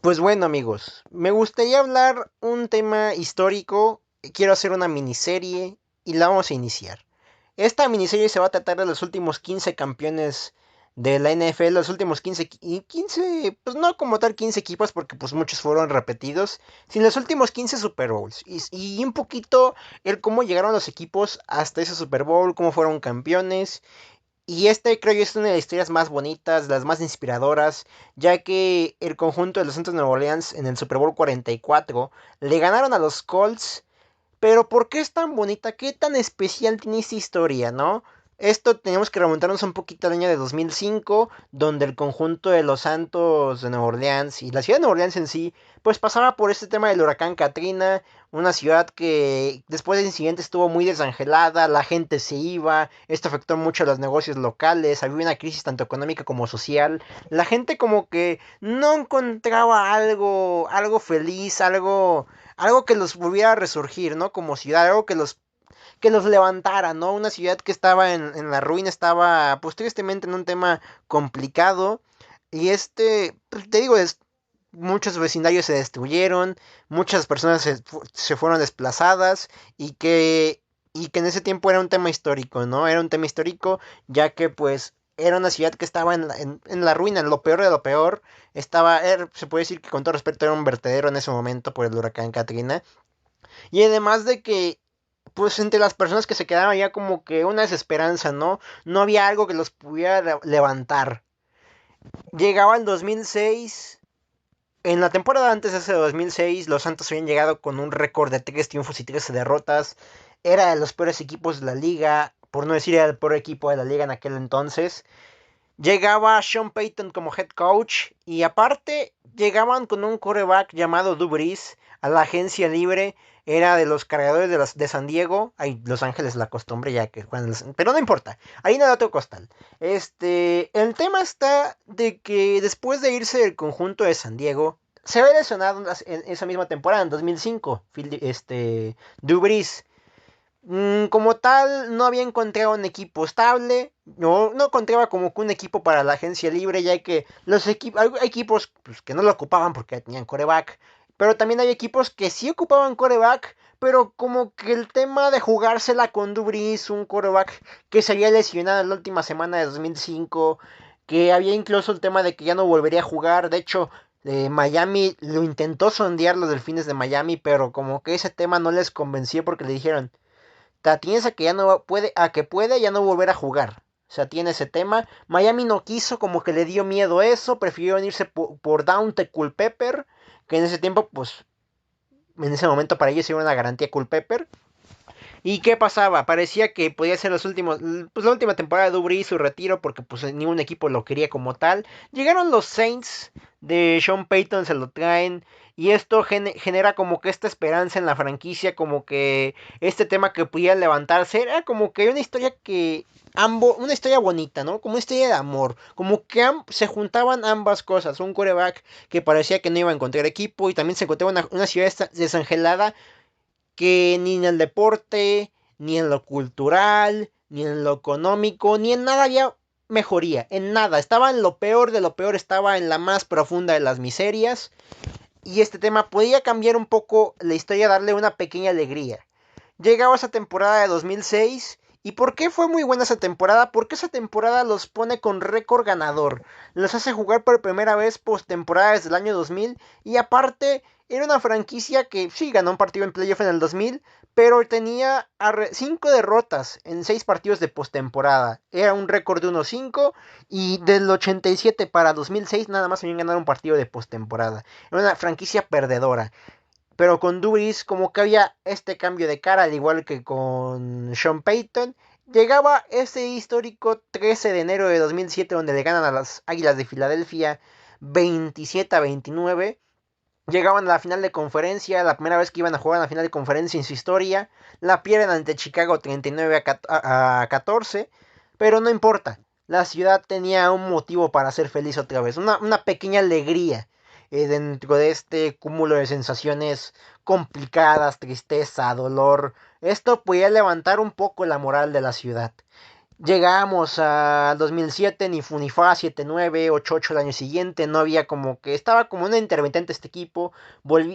Pues bueno, amigos, me gustaría hablar un tema histórico. Quiero hacer una miniserie y la vamos a iniciar. Esta miniserie se va a tratar de los últimos 15 campeones de la NFL, los últimos 15, pues no como tal 15 equipos porque pues muchos fueron repetidos, sino los últimos 15 Super Bowls. Y un poquito el cómo llegaron los equipos hasta ese Super Bowl, cómo fueron campeones. Y este creo yo es una de las historias más bonitas, las más inspiradoras, ya que el conjunto de los Santos de Nueva Orleans en el Super Bowl 44 le ganaron a los Colts. Pero ¿por qué es tan bonita? ¿Qué tan especial tiene esta historia, no? Esto tenemos que remontarnos un poquito al año de 2005, donde el conjunto de los Santos de Nueva Orleans y la ciudad de Nueva Orleans en sí, pues pasaba por este tema del huracán Katrina, una ciudad que después del incidente estuvo muy desangelada, la gente se iba, esto afectó mucho a los negocios locales, había una crisis tanto económica como social, la gente como que no encontraba algo feliz, algo que los volviera a resurgir, ¿no? Como ciudad, algo que los levantara, ¿no? Una ciudad que estaba en la ruina, estaba, pues tristemente en un tema complicado. Y pues, te digo, muchos vecindarios se destruyeron, muchas personas se fueron desplazadas y que en ese tiempo era un tema histórico, ¿no? Era un tema histórico ya que pues era una ciudad que estaba en la ruina, en lo peor de lo peor. Se puede decir que con todo respeto era un vertedero en ese momento por el huracán Katrina. Y además de que, pues entre las personas que se quedaban ya como que una desesperanza, ¿no? No había algo que los pudiera levantar. Llegaba el 2006. En la temporada antes de ese 2006, los Santos habían llegado con un récord de 3 triunfos y 13 derrotas. Era de los peores equipos de la liga, por no decir era el peor equipo de la liga en aquel entonces. Llegaba Sean Payton como head coach y aparte llegaban con un quarterback llamado Drew Brees a la agencia libre. Era de los cargadores de San Diego. Ay, Los Ángeles la costumbre ya que juegan. Pero no importa. Ahí nada otro costal. El tema está de que después de irse del conjunto de San Diego, se había lesionado en esa misma temporada, en 2005. Drew Brees. Como tal, no había encontrado un equipo estable. No encontraba como que un equipo para la agencia libre, ya que hay equipos pues, que no lo ocupaban porque tenían coreback. Pero también hay equipos que sí ocupaban coreback, pero como que el tema de jugársela con Dubris, un coreback que se había lesionado en la última semana de 2005, que había incluso el tema de que ya no volvería a jugar. De hecho, Miami lo intentó sondear los Delfines de Miami, pero como que ese tema no les convenció porque le dijeron, tienes a que ya no puede, a que puede ya no volver a jugar. O sea, tiene ese tema. Miami no quiso, como que le dio miedo eso. Prefirió irse por Daunte Culpepper. Que en ese tiempo, pues, en ese momento para ellos era una garantía Culpepper. ¿Y qué pasaba? Parecía que podía ser pues la última temporada de Dubry y su retiro porque pues ningún equipo lo quería como tal. Llegaron los Saints de Sean Payton, se lo traen y esto genera como que esta esperanza en la franquicia, como que este tema que pudiera levantarse era como que una historia una historia bonita, ¿no? Como una historia de amor, como que se juntaban ambas cosas, un quarterback que parecía que no iba a encontrar equipo y también se encontraba una ciudad desangelada que ni en el deporte, ni en lo cultural, ni en lo económico, ni en nada había mejoría, en nada. Estaba en lo peor de lo peor, estaba en la más profunda de las miserias. Y este tema podía cambiar un poco la historia, darle una pequeña alegría. Llegaba esa temporada de 2006. ¿Y por qué fue muy buena esa temporada? Porque esa temporada los pone con récord ganador. Los hace jugar por primera vez postemporada desde el año 2000. Y aparte, era una franquicia que sí ganó un partido en playoff en el 2000. Pero tenía 5 derrotas en 6 partidos de postemporada. Era un récord de 1-5. Y del 87 para 2006 nada más habían ganado un partido de postemporada. Era una franquicia perdedora. Pero con Dubris como que había este cambio de cara, al igual que con Sean Payton. Llegaba ese histórico 13 de enero de 2007 donde le ganan a las Águilas de Filadelfia 27-29. Llegaban a la final de conferencia, la primera vez que iban a jugar a la final de conferencia en su historia. La pierden ante Chicago 39-14. Pero no importa, la ciudad tenía un motivo para ser feliz otra vez. Una pequeña alegría dentro de este cúmulo de sensaciones complicadas, tristeza, dolor. Esto podía levantar un poco la moral de la ciudad. Llegamos a 2007, ni fu ni fa, 7-9, 8-8 el año siguiente, no había como que, estaba como una intermitente este equipo,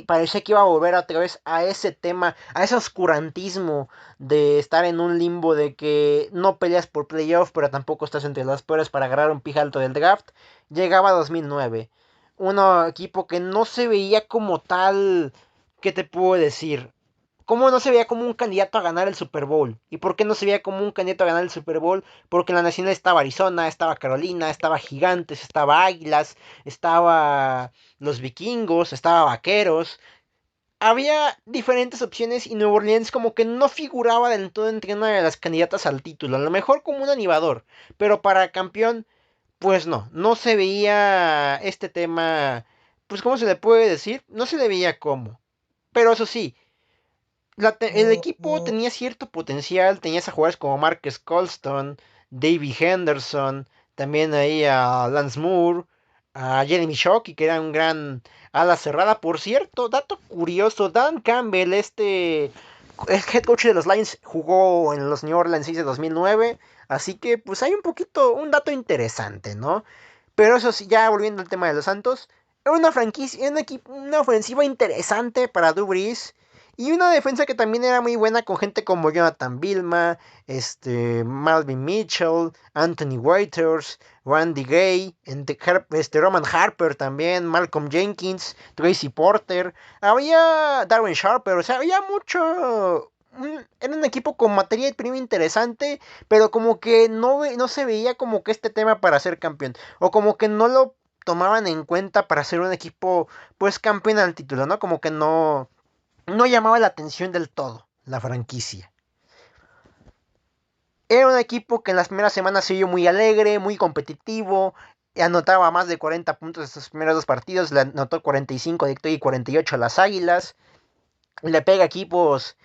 parecía que iba a volver otra vez a ese tema, a ese oscurantismo de estar en un limbo de que no peleas por playoff, pero tampoco estás entre las peores para agarrar un pick alto del draft. Llegaba 2009, un equipo que no se veía como tal, ¿qué te puedo decir? ¿Cómo no se veía como un candidato a ganar el Super Bowl? ¿Y por qué no se veía como un candidato a ganar el Super Bowl? Porque en la nacional estaba Arizona, estaba Carolina, estaba Gigantes, estaba Águilas, estaba los Vikingos, estaba Vaqueros. Había diferentes opciones y Nueva Orleans como que no figuraba del todo entre una de las candidatas al título. A lo mejor como un animador, pero para campeón, pues no. No se veía este tema, pues ¿cómo se le puede decir? No se le veía como. Pero eso sí, el equipo tenía cierto potencial, tenías a jugadores como Marcus Colston, Davey Henderson, también ahí a Lance Moore, a Jeremy Shockey, que era un gran ala cerrada. Por cierto, dato curioso, Dan Campbell, el head coach de los Lions, jugó en los New Orleans Saints de 2009, así que pues hay un dato interesante, ¿no? Pero eso sí, ya volviendo al tema de los Santos, era una franquicia, una ofensiva interesante para Drew Brees. Y una defensa que también era muy buena con gente como Jonathan Vilma, Malvin Mitchell, Anthony Waiters, Randy Gay, Roman Harper también, Malcolm Jenkins, Tracy Porter. Había Darren Sharper, o sea, había mucho. Era un equipo con materia prima interesante, pero como que no se veía como que este tema para ser campeón. O como que no lo tomaban en cuenta para ser un equipo, pues, campeón al título, ¿no? Como que no llamaba la atención del todo la franquicia. Era un equipo que en las primeras semanas se vio muy alegre, muy competitivo, anotaba más de 40 puntos en sus primeros dos partidos, le anotó 45 a Victoria y 48 a las Águilas, le pega a equipos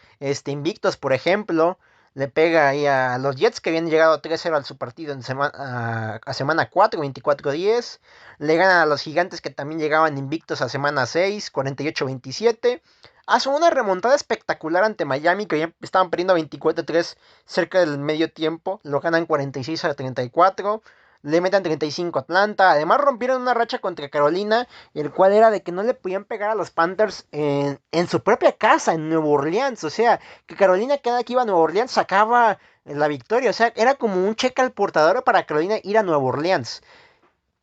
invictos, por ejemplo, le pega ahí a los Jets que habían llegado 3-0 a su partido en a semana 4, 24-10, le ganan a los Gigantes que también llegaban invictos a semana 6, 48-27, hace una remontada espectacular ante Miami que ya estaban perdiendo 24-3 cerca del medio tiempo, lo ganan 46-34, le meten 35 a Atlanta, además rompieron una racha contra Carolina, el cual era de que no le podían pegar a los Panthers en su propia casa, en Nueva Orleans. O sea, que Carolina cada que iba a Nueva Orleans sacaba la victoria. O sea, era como un cheque al portador para Carolina ir a Nueva Orleans.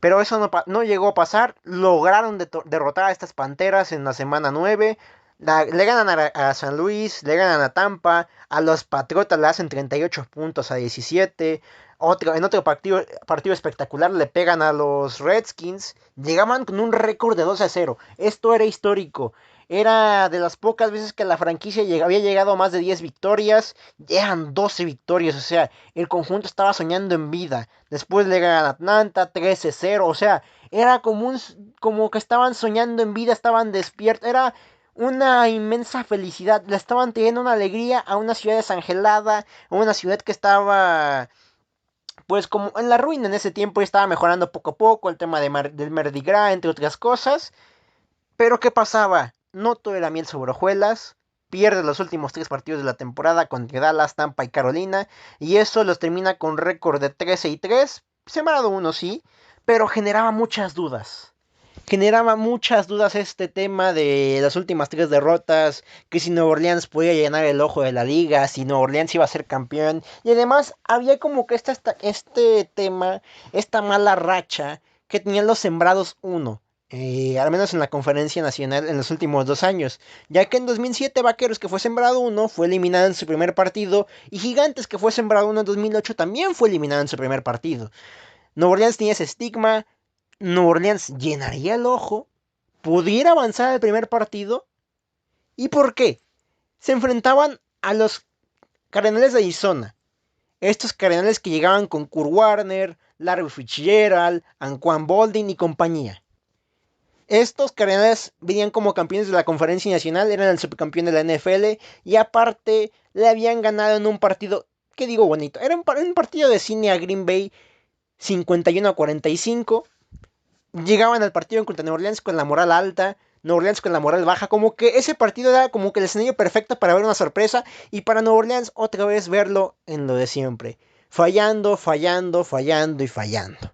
Pero eso no llegó a pasar. Lograron derrotar a estas Panteras en la semana 9. Le ganan a San Luis, le ganan a Tampa, a los Patriotas le hacen 38 puntos a 17. En otro partido espectacular le pegan a los Redskins. Llegaban con un récord de 12-0. Esto era histórico. Era de las pocas veces que la franquicia había llegado a más de 10 victorias. Eran 12 victorias. O sea, el conjunto estaba soñando en vida. Después le ganan a Atlanta 13-0. O sea, era como que estaban soñando en vida, estaban despiertos. Era una inmensa felicidad. Le estaban teniendo una alegría a una ciudad desangelada, a una ciudad que estaba pues como en la ruina en ese tiempo, ya estaba mejorando poco a poco el tema del Mardi Gras, entre otras cosas. Pero ¿qué pasaba? No todo era miel sobre hojuelas. Pierde los últimos tres partidos de la temporada contra Dallas, Tampa y Carolina. Y eso los termina con récord de 13-3. Sembrado uno, sí. Pero generaba muchas dudas este tema de las últimas tres derrotas, que si Nueva Orleans podía llenar el ojo de la liga, si Nueva Orleans iba a ser campeón, y además había como que este tema, esta mala racha que tenían los sembrados uno. Al menos en la conferencia nacional en los últimos 2 años, ya que en 2007 Vaqueros, que fue sembrado uno, fue eliminado en su primer partido, y Gigantes, que fue sembrado uno en 2008, también fue eliminado en su primer partido. Nueva Orleans tenía ese estigma. Nueva Orleans llenaría el ojo, pudiera avanzar al primer partido. ¿Y por qué? Se enfrentaban a los Cardenales de Arizona. Estos Cardenales que llegaban con Kurt Warner, Larry Fitzgerald, Anquan Boldin y compañía. Estos Cardenales venían como campeones de la conferencia nacional, eran el subcampeón de la NFL y aparte le habían ganado en un partido, que digo bonito, era un partido de cine a Green Bay 51-45. Llegaban al partido contra Nueva Orleans con la moral alta, Nueva Orleans con la moral baja, como que ese partido era como que el escenario perfecto para ver una sorpresa y para Nueva Orleans otra vez verlo en lo de siempre. fallando, fallando, fallando y fallando.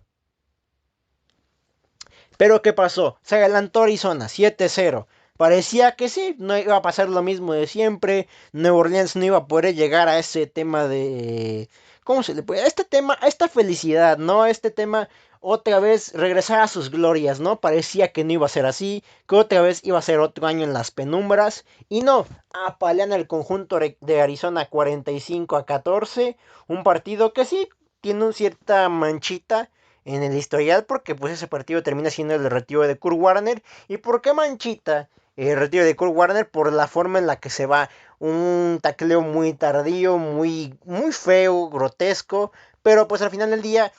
Pero ¿qué pasó? Se adelantó Arizona 7-0. Parecía que sí, no iba a pasar lo mismo de siempre. Nueva Orleans no iba a poder llegar a ese tema de... ¿Cómo se le puede? A este tema, a esta felicidad, ¿no? A este tema, otra vez regresar a sus glorias, ¿no? Parecía que no iba a ser así, que otra vez iba a ser otro año en las penumbras. Y no, apalean al conjunto de Arizona 45-14. Un partido que sí tiene una cierta manchita en el historial porque pues ese partido termina siendo el retiro de Kurt Warner. ¿Y por qué manchita el retiro de Kurt Warner? Por la forma en la que se va, un tacleo muy tardío, muy feo, grotesco, pero pues al final del día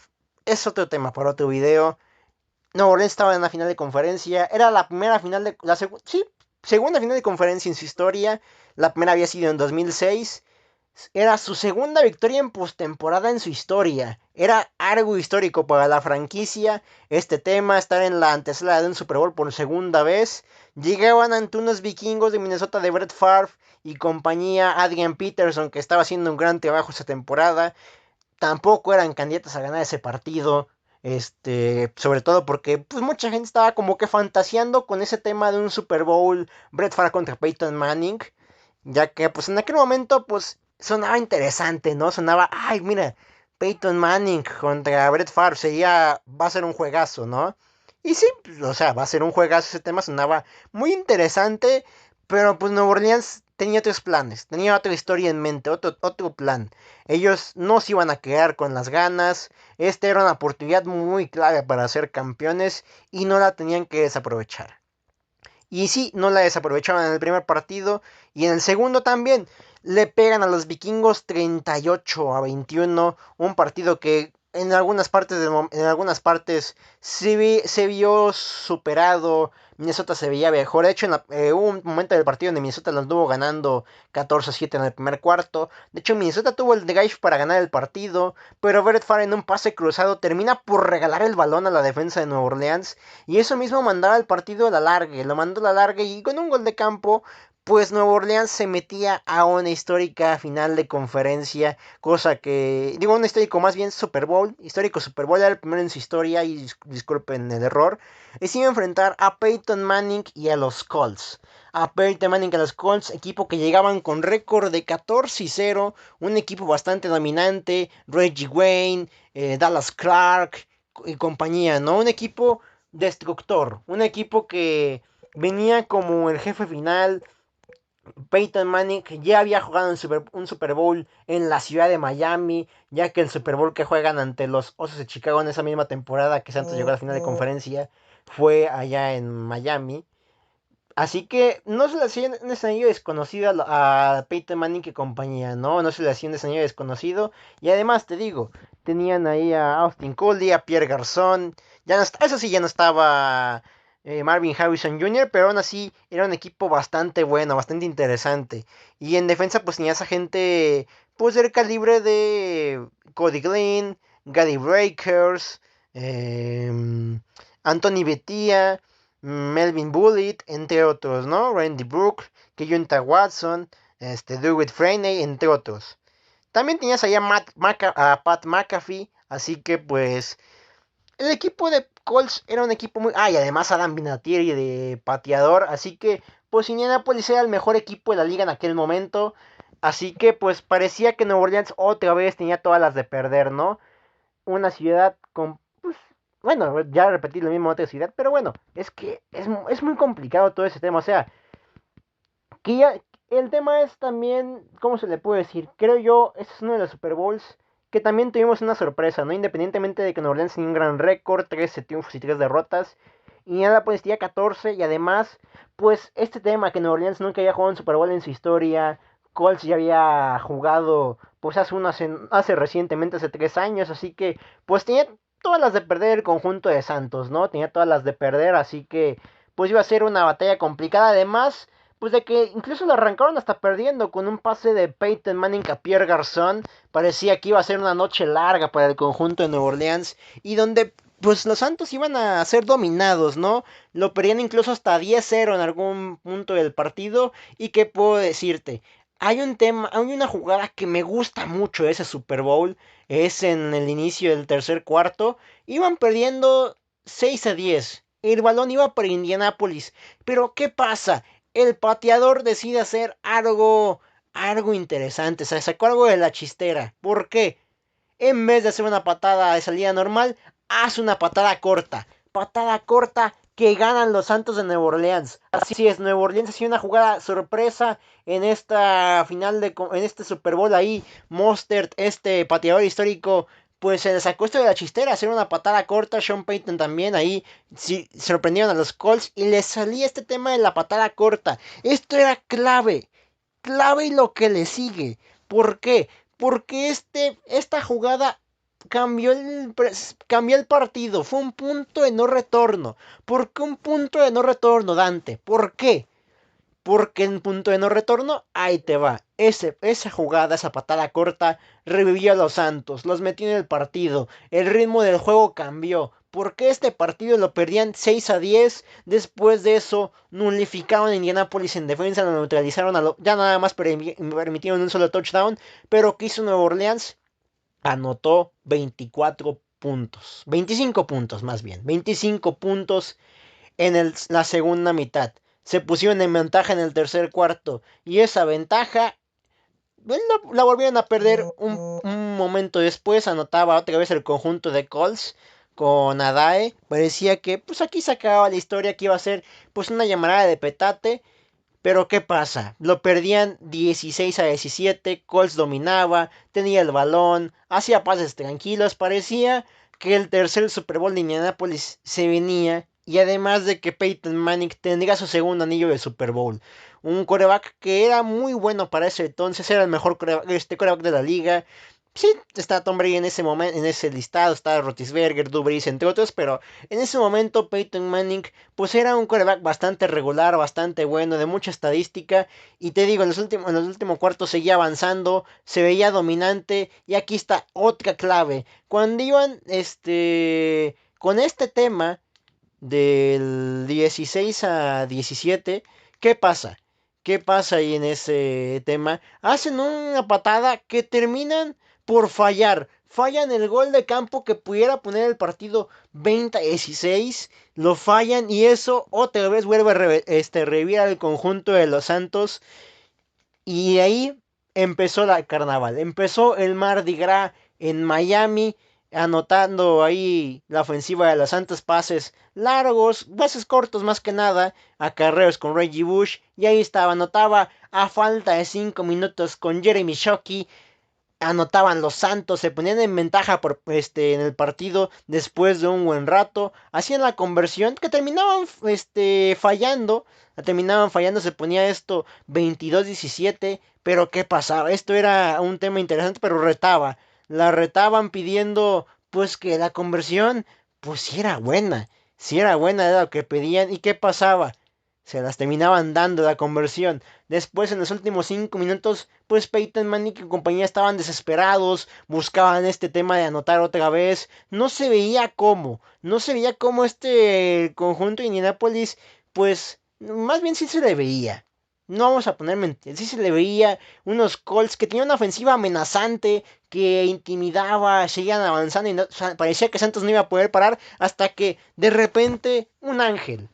es otro tema para otro video. Nueva Orleans estaba en la final de conferencia, era la primera final de sí, segunda final de conferencia en su historia. La primera había sido en 2006. Era su segunda victoria en postemporada en su historia. Era algo histórico para la franquicia. Este tema, estar en la antesala de un Super Bowl por segunda vez. Llegaban ante unos vikingos de Minnesota de Brett Favre y compañía, Adrian Peterson, que estaba haciendo un gran trabajo esta temporada. Tampoco eran candidatos a ganar ese partido. Sobre todo porque pues mucha gente estaba como que fantaseando con ese tema de un Super Bowl Brett Favre contra Peyton Manning, ya que pues en aquel momento pues sonaba interesante, ¿no? Sonaba, ay, mira, Peyton Manning contra Brett Favre va a ser un juegazo, ¿no? Y sí, pues, o sea, va a ser un juegazo, ese tema sonaba muy interesante, pero pues Nueva Orleans tenía otros planes, tenía otra historia en mente, otro plan. Ellos no se iban a quedar con las ganas, esta era una oportunidad muy clave para ser campeones y no la tenían que desaprovechar. Y sí, no la desaprovechaban en el primer partido. Y en el segundo también. Le pegan a los vikingos 38-21. Un partido que en algunas partes, en algunas partes se vio superado. Minnesota se veía mejor. De hecho, hubo un momento del partido donde Minnesota lo anduvo ganando 14-7 en el primer cuarto. De hecho, Minnesota tuvo el drive para ganar el partido. Pero Brett Favre en un pase cruzado termina por regalar el balón a la defensa de Nueva Orleans. Y eso mismo mandaba el partido a la larga. Lo mandó a la larga y con un gol de campo, pues Nueva Orleans se metía a una histórica final de conferencia, cosa que, digo, un histórico más bien histórico Super Bowl, era el primero en su historia, y disculpen el error, y se iba a enfrentar a Peyton Manning y a los Colts. A Peyton Manning y a los Colts, equipo que llegaban con récord de 14-0, un equipo bastante dominante, Reggie Wayne, Dallas Clark y compañía, ¿no? Un equipo destructor, un equipo que venía como el jefe final. Peyton Manning ya había jugado un Super Bowl en la ciudad de Miami, ya que el Super Bowl que juegan ante los Osos de Chicago en esa misma temporada que Santos llegó a la final de conferencia fue allá en Miami. Así que no se le hacía un escenario desconocido a Peyton Manning y compañía, ¿no? No se le hacía un escenario desconocido. Y además, te digo, tenían ahí a Austin Coley, a Pierre Garçon. Ya no eso sí, ya no estaba Marvin Harrison Jr., pero aún así era un equipo bastante bueno, bastante interesante. Y en defensa, pues tenía esa gente, pues del calibre de Cody Glenn, Gary Breakers, Anthony Betia. Melvin Bullitt, entre otros, ¿no? Randy Brook, Keyunta Watson, Dewitt Freeney, entre otros. También tenías allá a Pat McAfee, así que pues el equipo de Colts era un equipo muy... Ah, y además Adam Vinatieri de pateador, así que pues Indianapolis era el mejor equipo de la liga en aquel momento, así que pues parecía que Nueva Orleans otra vez tenía todas las de perder, ¿no? Una ciudad con... Pues, bueno, ya repetí lo mismo en otra ciudad, pero bueno, es que es muy complicado todo ese tema, o sea, que ya, el tema es también, ¿cómo se le puede decir? Creo yo, este es uno de los Super Bowls que también tuvimos una sorpresa, ¿no? Independientemente de que Nueva Orleans tenía un gran récord, 13 triunfos y 3 derrotas, y nada, pues tenía 14, y además, pues este tema que Nueva Orleans nunca había jugado un Super Bowl en su historia, Colts ya había jugado, pues hace recientemente, hace 3 años, así que, pues tenía todas las de perder el conjunto de Santos, ¿no? Tenía todas las de perder, así que, pues iba a ser una batalla complicada, además pues de que incluso lo arrancaron hasta perdiendo con un pase de Peyton Manning a Pierre Garçon. Parecía que iba a ser una noche larga para el conjunto de Nueva Orleans y donde pues los Santos iban a ser dominados, ¿no? Lo perdían incluso hasta 10-0 en algún punto del partido. Y qué puedo decirte, hay un tema, hay una jugada que me gusta mucho de ese Super Bowl. es en el inicio del tercer cuarto. Iban perdiendo 6-10. El balón iba para Indianápolis. Pero ¿qué pasa? El pateador decide hacer algo interesante. Se sacó algo de la chistera. ¿Por qué? En vez de hacer una patada de salida normal, hace una patada corta. Patada corta que ganan los Santos de Nueva Orleans. Así es, Nueva Orleans hacía una jugada sorpresa en esta final en este Super Bowl ahí. Mostert, este pateador histórico, pues se le sacó esto de la chistera, hacer una patada corta. Sean Payton también ahí sí, sorprendieron a los Colts y les salía este tema de la patada corta. Esto era clave, clave y lo que le sigue. ¿Por qué? Porque esta jugada cambió el partido. Fue un punto de no retorno. ¿Por qué un punto de no retorno, Dante? ¿Por qué? Porque en punto de no retorno, ahí te va. Esa jugada, esa patada corta, revivió a los Santos, los metió en el partido. El ritmo del juego cambió. Porque este partido lo perdían 6-10. Después de eso, nulificaron a Indianapolis en defensa, lo neutralizaron. Ya nada más permitieron un solo touchdown. Pero ¿qué hizo Nueva Orleans? Anotó 24 puntos. 25 puntos más bien. 25 puntos en la segunda mitad. Se pusieron en ventaja en el tercer cuarto. Y esa ventaja la volvieron a perder un momento después. Anotaba otra vez el conjunto de Colts con Adae. Parecía que pues aquí se acababa la historia, que iba a ser pues una llamada de petate. Pero ¿qué pasa? Lo perdían 16-17, Colts dominaba, tenía el balón, hacía pases tranquilos, parecía que el tercer Super Bowl de Indianapolis se venía, y además de que Peyton Manning tendría su segundo anillo de Super Bowl. Un quarterback que era muy bueno para ese entonces, era el mejor quarterback de la liga. Sí, está Tom Brady en ese momento, en ese listado, está Roethlisberger, Drew Brees, entre otros, pero en ese momento Peyton Manning pues era un quarterback bastante regular, bastante bueno, de mucha estadística, y te digo, en los últimos cuartos seguía avanzando, se veía dominante, y aquí está otra clave. Cuando iban con este tema del 16-17, ¿qué pasa? ¿Qué pasa ahí en ese tema? Hacen una patada que terminan por fallar. Fallan el gol de campo que pudiera poner el partido 20-16. Lo fallan y eso otra vez vuelve a revivir al conjunto de los Santos. Y ahí empezó la carnaval. Empezó el Mardi Gras en Miami, anotando ahí la ofensiva de los Santos, pases largos, pases cortos más que nada, acarreos con Reggie Bush, y ahí estaba, anotaba a falta de 5 minutos con Jeremy Shockey, anotaban los Santos, se ponían en ventaja en el partido después de un buen rato, hacían la conversión que terminaban fallando, se ponía esto 22-17, pero ¿qué pasaba? Esto era un tema interesante, pero la retaban pidiendo pues que la conversión pues si era buena era lo que pedían. ¿Y qué pasaba? Se las terminaban dando la conversión. Después, en los últimos 5 minutos, pues Peyton Manning y compañía estaban desesperados, buscaban este tema de anotar otra vez. No se veía cómo este conjunto de Indianapolis, pues, más bien sí se le veía. No vamos a poner mentiras, sí se le veía unos Colts que tenían una ofensiva amenazante, que intimidaba, seguían avanzando y parecía que Santos no iba a poder parar hasta que de repente un ángel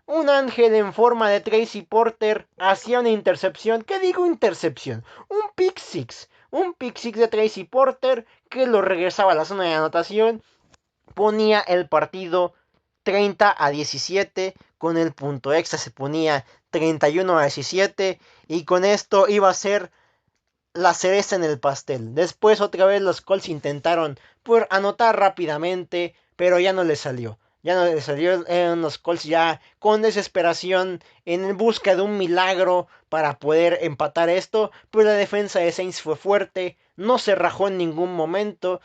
en forma de Tracy Porter hacía una intercepción. ¿Qué digo intercepción? Un pick six. Un pick six de Tracy Porter que lo regresaba a la zona de anotación. Ponía el partido 30-17. Con el punto extra se ponía 31-17. Y con esto iba a ser la cereza en el pastel. Después otra vez los Colts intentaron por anotar rápidamente, pero ya no les salió. Ya no les salió, eran los Colts ya con desesperación en busca de un milagro para poder empatar esto, pero la defensa de Saints fue fuerte, no se rajó en ningún momento.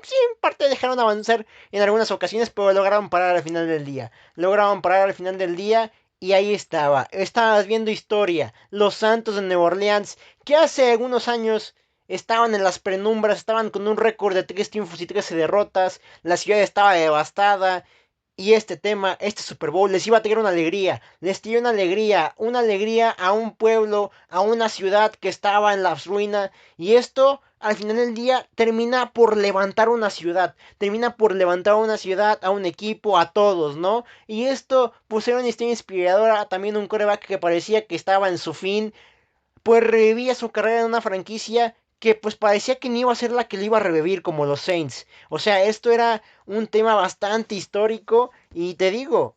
Sí, en parte dejaron avanzar en algunas ocasiones, pero lograron parar al final del día. Lograron parar al final del día y ahí estabas viendo historia, los Santos de Nueva Orleans, que hace algunos años estaban en las penumbras, estaban con un récord de 3 triunfos y 13 derrotas, la ciudad estaba devastada, Y este tema, este Super Bowl, les iba a traer una alegría, les dio una alegría a un pueblo, a una ciudad que estaba en la ruina. Y esto, al final del día, termina por levantar una ciudad, termina por levantar una ciudad, a un equipo, a todos, ¿no? Y esto, pues era una historia inspiradora, también un quarterback que parecía que estaba en su fin, pues revivía su carrera en una franquicia que pues parecía que ni iba a ser la que le iba a revivir como los Saints. O sea, esto era un tema bastante histórico y te digo,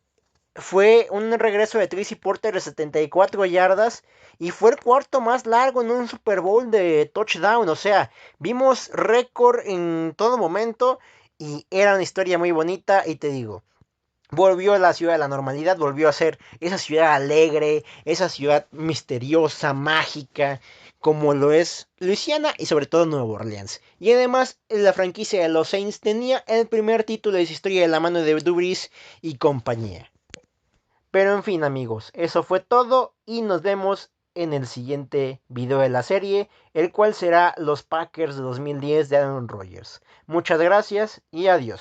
fue un regreso de Tracy Porter de 74 yardas y fue el cuarto más largo en un Super Bowl de touchdown. O sea, vimos récord en todo momento y era una historia muy bonita y te digo, volvió a la ciudad de la normalidad, volvió a ser esa ciudad alegre, esa ciudad misteriosa, mágica, como lo es Luisiana y sobre todo Nueva Orleans. Y además la franquicia de los Saints tenía el primer título de su historia de la mano de Drew Brees y compañía. Pero en fin amigos, eso fue todo y nos vemos en el siguiente video de la serie, el cual será los Packers de 2010 de Aaron Rodgers. Muchas gracias y adiós.